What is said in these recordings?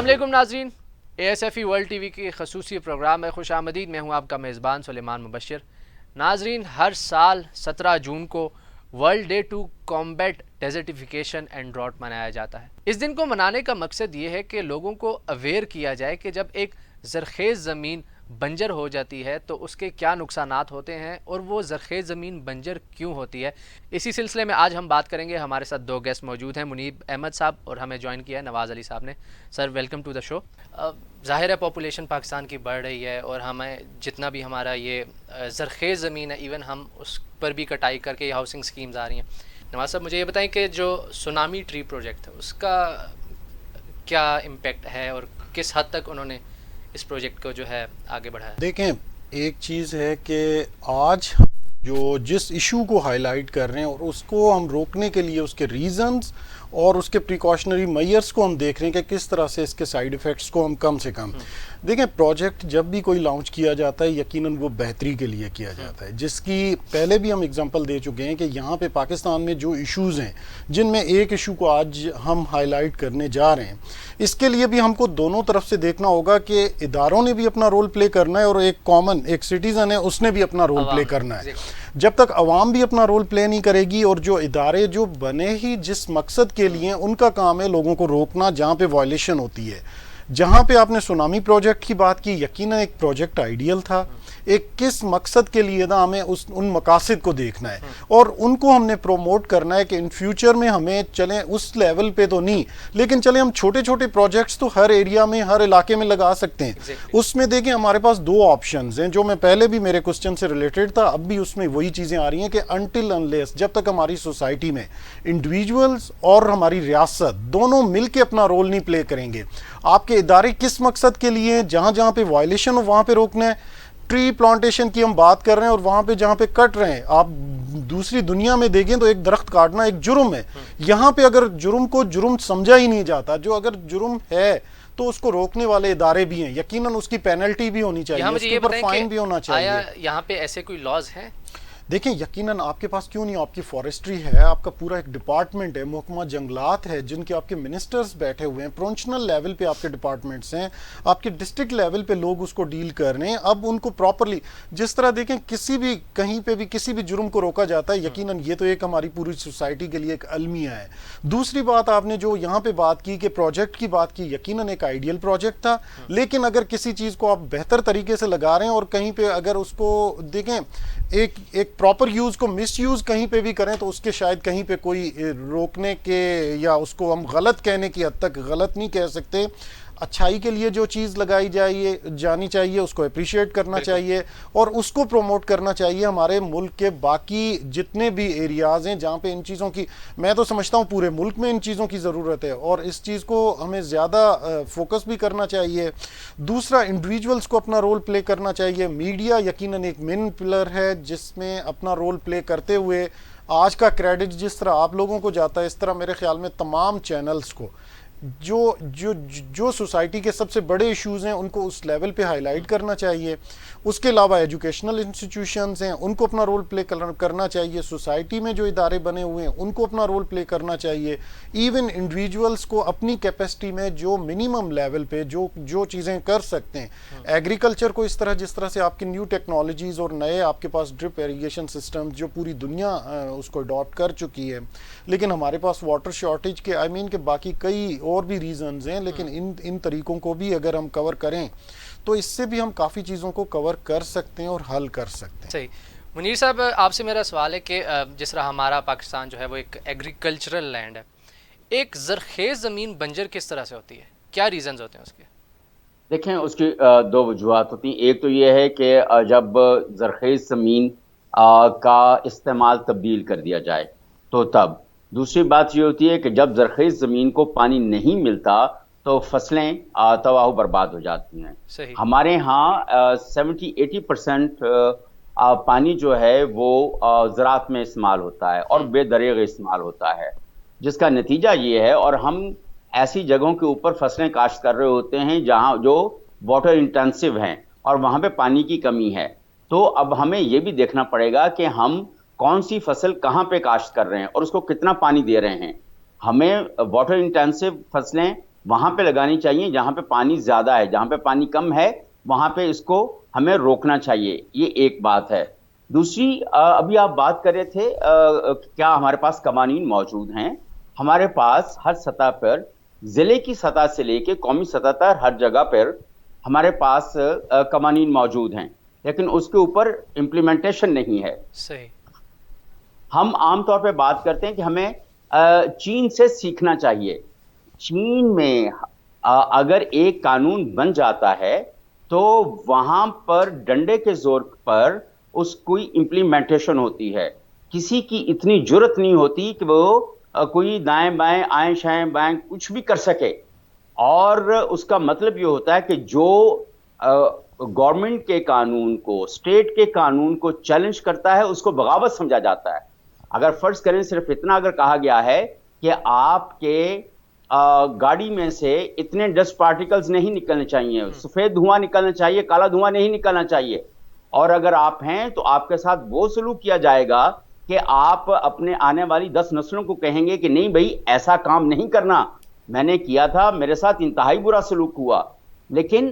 अस्सलाम वालेकुम नाज़रीन, ASFE वर्ल्ड टीवी की खसूसी प्रोग्राम में खुश आमदीद। मैं हूँ आपका मेज़बान सुलेमान मुबशर। नाज़रीन, हर साल 17 जून को world day to combat desertification and drought मनाया जाता है। इस दिन को मनाने का मकसद ये है कि लोगों को अवेयर किया जाए कि जब एक ज़रख़ेज़ ज़मीन बंजर हो जाती है तो उसके क्या नुकसानात होते हैं और वो ज़रख़ेज़ ज़मीन बंजर क्यों होती है। इसी सिलसिले में आज हम बात करेंगे। हमारे साथ दो गेस्ट मौजूद हैं, मुनीब अहमद साहब और हमें ज्वाइन किया है नवाज़ अली साहब ने। Sir, welcome to the show. ज़ाहिर है पॉपुलेशन पाकिस्तान की बढ़ रही है और हमें जितना भी हमारा ये ज़रख़ेज़ ज़मीन है, इवन हम उस पर भी कटाई करके ये हाउसिंग स्कीम्स आ रही हैं। नवाज़ साहब, मुझे ये बताएं कि जो सुनामी ट्री प्रोजेक्ट है उसका क्या इम्पेक्ट है और किस हद तक उन्होंने इस प्रोजेक्ट को जो है आगे बढ़ाया। देखें, एक चीज़ है कि आज जो जिस इशू को हाईलाइट कर रहे हैं और उसको हम रोकने के लिए उसके रीज़न्स और उसके प्रिकॉशनरी मेजर्स को हम देख रहे हैं कि किस तरह से इसके साइड इफ़ेक्ट्स को हम कम से कम देखें। प्रोजेक्ट जब भी कोई लॉन्च किया जाता है यकीनन वो बेहतरी के लिए किया जाता है, जिसकी पहले भी हम एग्जांपल दे चुके हैं कि यहाँ पे पाकिस्तान में जो इश्यूज़ हैं, जिनमें एक इशू को आज हम हाईलाइट करने जा रहे हैं, इसके लिए भी हमको दोनों तरफ से देखना होगा कि इदारों ने भी अपना रोल प्ले करना है और एक कॉमन एक सिटीज़न है उसने भी अपना रोल प्ले करना है। जब तक अवाम भी अपना रोल प्ले नहीं करेगी और जो इदारे जो बने ही जिस मकसद के लिए उनका काम है लोगों को रोकना जहाँ पे वायलेशन होती है। जहाँ पे आपने सुनामी प्रोजेक्ट की बात की, यकीनन एक प्रोजेक्ट आइडियल था, एक किस मकसद के लिए ना हमें उन मकासद को देखना है और उनको हमने प्रोमोट करना है कि इन फ्यूचर में हमें चलें उस लेवल पे तो नहीं, लेकिन चलें हम छोटे छोटे प्रोजेक्ट्स तो हर एरिया में हर इलाके में लगा सकते हैं। उसमें देखें हमारे पास दो ऑप्शंस हैं, जो मैं पहले भी मेरे क्वेश्चन से रिलेटेड था, अब भी उसमें वही चीज़ें आ रही हैं कि अनटिल अनलेस जब तक हमारी सोसाइटी में इंडिविजुअल्स और हमारी रियासत दोनों मिल के अपना रोल नहीं प्ले करेंगे, आपके इदारे किस मकसद के लिए हैं, जहाँ जहाँ पे वायलेशन हो वहाँ पे रोकना है। ट्री प्लांटेशन की हम बात कर रहे हैं और वहाँ पे जहाँ पे कट रहे हैं, आप दूसरी दुनिया में देखें तो एक दरख्त काटना एक जुर्म है। यहाँ पे अगर जुर्म को जुर्म समझा ही नहीं जाता, जो अगर जुर्म है तो उसको रोकने वाले इदारे भी हैं, यकीनन उसकी पेनल्टी भी होनी चाहिए, उसके ऊपर फाइन भी होना चाहिए। आया यहाँ पे ऐसे कोई लॉज हैं? देखें, यकीनन आपके पास क्यों नहीं, आपकी फॉरेस्ट्री है, आपका पूरा एक डिपार्टमेंट है, महकमा जंगलात है, जिनके आपके मिनिस्टर्स बैठे हुए हैं, प्रोविंशनल लेवल पे आपके डिपार्टमेंट्स हैं, आपके डिस्ट्रिक्ट लेवल पे लोग उसको डील कर रहे हैं। अब उनको प्रॉपरली जिस तरह देखें किसी भी कहीं पे भी किसी भी जुर्म को रोका जाता है, यकीनन ये तो एक हमारी पूरी सोसाइटी के लिए एक अलमिया है। दूसरी बात, आपने जो यहाँ पे बात की कि प्रोजेक्ट की बात की, यकीनन एक आइडियल प्रोजेक्ट था, लेकिन अगर किसी चीज़ को आप बेहतर तरीके से लगा रहे हैं और कहीं पे अगर उसको देखें एक प्रॉपर यूज को मिस यूज कहीं पे भी करें तो उसके शायद कहीं पे कोई रोकने के या उसको हम गलत कहने की हद तक गलत नहीं कह सकते। अच्छाई के लिए जो चीज़ लगाई जानी चाहिए उसको अप्रिशिएट करना चाहिए और उसको प्रमोट करना चाहिए। हमारे मुल्क के बाकी जितने भी एरियाज़ हैं जहाँ पे इन चीज़ों की, मैं तो समझता हूँ पूरे मुल्क में इन चीज़ों की ज़रूरत है और इस चीज़ को हमें ज़्यादा फोकस भी करना चाहिए। दूसरा, इंडिविजुअल्स को अपना रोल प्ले करना चाहिए। मीडिया यकीनन एक मेन पिलर है जिसमें अपना रोल प्ले करते हुए आज का क्रेडिट जिस तरह आप लोगों को जाता है, इस तरह मेरे ख्याल में तमाम चैनल्स को जो जो जो सोसाइटी के सबसे बड़े इश्यूज़ हैं उनको उस लेवल पे हाईलाइट करना चाहिए। उसके अलावा एजुकेशनल इंस्टीट्यूशंस हैं उनको अपना रोल प्ले करना चाहिए। सोसाइटी में जो इदारे बने हुए हैं उनको अपना रोल प्ले करना चाहिए। इवन इंडिविजुअल्स को अपनी कैपेसिटी में जो मिनिमम लेवल पे जो चीज़ें कर सकते हैं, एग्रीकल्चर को इस तरह जिस तरह से आपकी न्यू टेक्नोलॉजीज़ और नए आपके पास ड्रिप इरीगेशन सिस्टम जो पूरी दुनिया उसको अडॉप्ट कर चुकी है, लेकिन हमारे पास वाटर शॉर्टेज के के बाकी कई और भी रीजंस हैं, लेकिन इन तरीकों को भी अगर हम कवर करें तो इससे भी हम काफ़ी चीज़ों को कवर कर सकते हैं और हल कर सकते हैं। सही। मुनीर साहब, आपसे मेरा सवाल है कि जिस तरह हमारा पाकिस्तान जो है वो एक एग्रीकल्चरल लैंड है, एक ज़रख़ेज़ ज़मीन बंजर किस तरह से होती है, क्या रीज़न्स होते हैं उसके? देखें, उसकी दो वजूहत होती हैं। एक तो ये है कि जब ज़रख़ेज़ ज़मीन का इस्तेमाल तब्दील कर दिया जाए तो तब। दूसरी बात ये होती है कि जब ज़रख़ेज़ ज़मीन को पानी नहीं मिलता तो फसलें तबाह बर्बाद हो जाती हैं। सही। हमारे यहाँ 70-80% पानी जो है वो ज़राअत में इस्तेमाल होता है और बेदरिग इस्तेमाल होता है, जिसका नतीजा ये है, और हम ऐसी जगहों के ऊपर फसलें काश्त कर रहे होते हैं जहाँ जो वाटर इंटेंसिव हैं और वहाँ पे पानी की कमी है। तो अब हमें ये भी देखना पड़ेगा कि हम कौन सी फसल कहाँ पे काश्त कर रहे हैं और उसको कितना पानी दे रहे हैं। हमें वाटर इंटेंसिव फसलें وہاں پہ لگانی چاہیے جہاں پہ پانی زیادہ ہے. جہاں پہ پانی کم ہے وہاں پہ اس کو ہمیں روکنا چاہیے. یہ ایک بات ہے. دوسری ابھی آپ بات کر رہے تھے کیا ہمارے پاس قوانین موجود ہیں. ہمارے پاس ہر سطح پر ضلع کی سطح سے لے کے قومی سطح تک ہر جگہ پر ہمارے پاس قوانین موجود ہیں, لیکن اس کے اوپر امپلیمنٹیشن نہیں ہے. صحیح. ہم عام طور پہ بات کرتے ہیں کہ ہمیں چین سے سیکھنا چاہیے. چین میں اگر ایک قانون بن جاتا ہے تو وہاں پر ڈنڈے کے زور پر اس کوئی امپلیمنٹیشن ہوتی ہے. کسی کی اتنی جرت نہیں ہوتی کہ وہ کوئی دائیں بائیں آئیں شائیں بائیں کچھ بھی کر سکے. اور اس کا مطلب یہ ہوتا ہے کہ جو گورنمنٹ کے قانون کو, اسٹیٹ کے قانون کو چیلنج کرتا ہے اس کو بغاوت سمجھا جاتا ہے. اگر فرض کریں صرف اتنا اگر کہا گیا ہے کہ آپ کے گاڑی میں سے اتنے ڈسٹ پارٹیکلز نہیں نکلنے چاہیے, سفید دھواں نکلنا چاہیے, کالا دھواں نہیں نکلنا چاہیے, اور اگر آپ ہیں تو آپ کے ساتھ وہ سلوک کیا جائے گا کہ آپ اپنے آنے والی 10 نسلوں کو کہیں گے کہ نہیں بھائی ایسا کام نہیں کرنا, میں نے کیا تھا, میرے ساتھ انتہائی برا سلوک ہوا. لیکن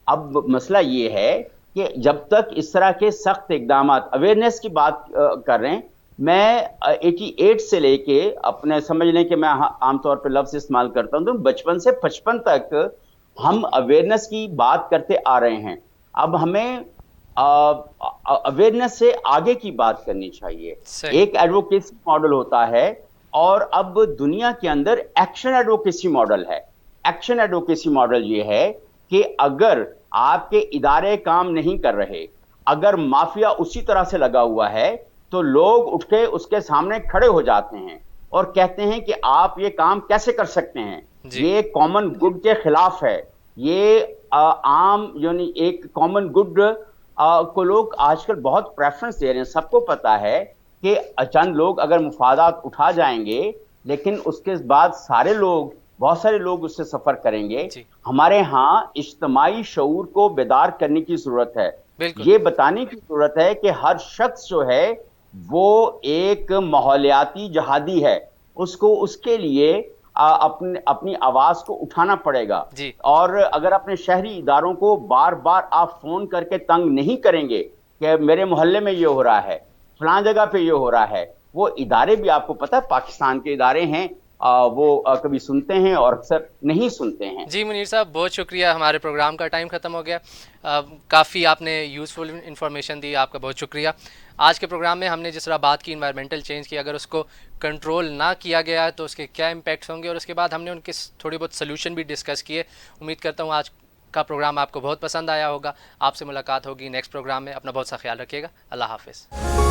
اب مسئلہ یہ ہے کہ جب تک اس طرح کے سخت اقدامات, اویئرنیس کی بات کر رہے ہیں, میں 88 سے لے کے اپنے سمجھ لیں کہ میں عام طور پہ لفظ استعمال کرتا ہوں تو بچپن سے 55 تک ہم اویئرنیس کی بات کرتے آ رہے ہیں. اب ہمیں اویئرنیس سے آگے کی بات کرنی چاہیے. ایک ایڈوکیسی ماڈل ہوتا ہے اور اب دنیا کے اندر ایکشن ایڈوکیسی ماڈل ہے. ایکشن ایڈوکیسی ماڈل یہ ہے کہ اگر آپ کے ادارے کام نہیں کر رہے, اگر مافیا اسی طرح سے لگا ہوا ہے, تو لوگ اٹھ کے اس کے سامنے کھڑے ہو جاتے ہیں اور کہتے ہیں کہ آپ یہ کام کیسے کر سکتے ہیں. یہ کامن گڈ کے خلاف ہے. یہ عام یعنی ایک کامن گڈ کو لوگ آج کل بہت پریفرنس دے رہے ہیں. سب کو پتا ہے کہ چند لوگ اگر مفادات اٹھا جائیں گے لیکن اس کے بعد بہت سارے لوگ اس سے سفر کریں گے. ہمارے ہاں اجتماعی شعور کو بیدار کرنے کی ضرورت ہے. یہ بتانے کی ضرورت ہے کہ ہر شخص جو ہے وہ ایک ماحولیاتی جہادی ہے, اس کو اس کے لیے اپنی آواز کو اٹھانا پڑے گا. اور اگر اپنے شہری اداروں کو بار بار آپ فون کر کے تنگ نہیں کریں گے کہ میرے محلے میں یہ ہو رہا ہے, فلاں جگہ پہ یہ ہو رہا ہے, وہ ادارے بھی آپ کو پتہ ہے پاکستان کے ادارے ہیں وہ کبھی سنتے ہیں اور اکثر نہیں سنتے ہیں. جی منیر صاحب بہت شکریہ, ہمارے پروگرام کا ٹائم ختم ہو گیا. کافی آپ نے یوزفل انفارمیشن دی, آپ کا بہت شکریہ. آج کے پروگرام میں ہم نے جس طرح بات کی انوائرمنٹل چینج کی, اگر اس کو کنٹرول نہ کیا گیا تو اس کے کیا امپیکٹس ہوں گے, اور اس کے بعد ہم نے ان کے تھوڑی بہت سلوشن بھی ڈسکس کیے. امید کرتا ہوں آج کا پروگرام آپ کو بہت پسند آیا ہوگا. آپ سے ملاقات ہوگی نیکسٹ پروگرام میں. اپنا بہت سا خیال رکھیے گا. اللہ حافظ.